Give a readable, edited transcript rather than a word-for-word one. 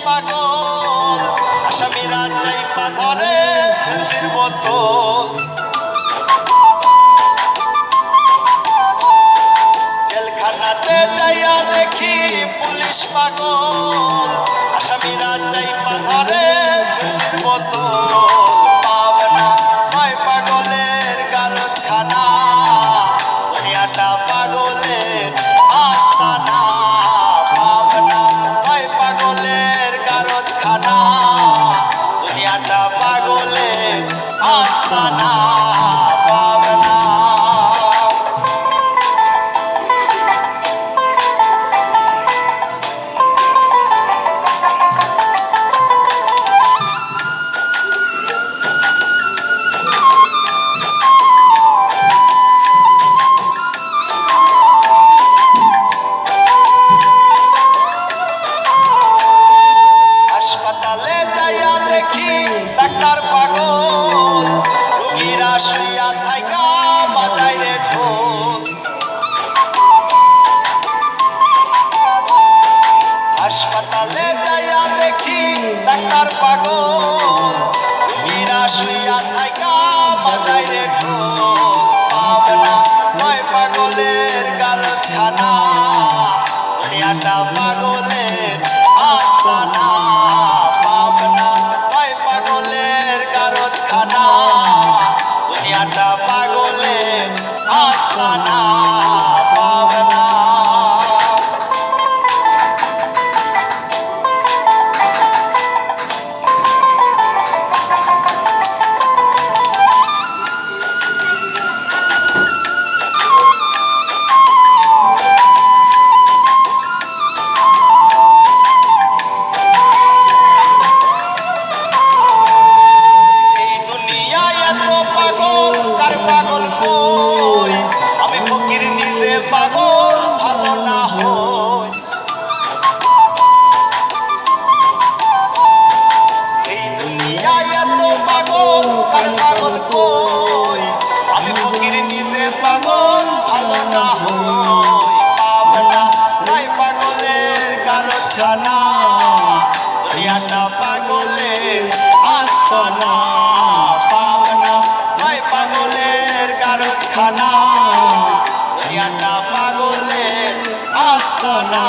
পাগল আসামিরা চাইপা ধরে ফেন্সির বোতল জেলখানাতে যাইয়া দেখি পুলিশ পাগল আসামিরা চাইপা ধরে ফেন্সির বোতল পাবনা নয় পাগলের গালতখানা দুনিয়াটা পাগলের আস্তানা পাবনা নয় পাগলের গালতখানা দুনিয়াটা পাগলের আস্তানা পাবনা হাসপাতালে যাইয়া দেখি ডাক্তার পাগল রোগীরা শুইয়া থাইকা বাজায় রে ঢোল হাসপাতালে যাইয়া দেখি ডাক্তার পাগল রোগীরা শুইয়া থাইকা বাজায় রে ঢোল পাবনা নয় পাগলের গালতখানা দুনিয়াটা পাগলের আস্তানা পাবনা নয় পাগলের গালতখানা দুনিয়াটা পাগলের আস্তানা পাবনা পাগল ভালো না হয় এই দুনিয়ায় এত পাগল কার পাগল কই আমি ফকির নিজে পাগল ভালো না হয় পাবনা নয় পাগলের গালতখানা দুনিয়াটা পাগলের আস্তানা পাবনা নয় পাগলের গালতখানা দুনিয়াটা পাগলের আস্তানা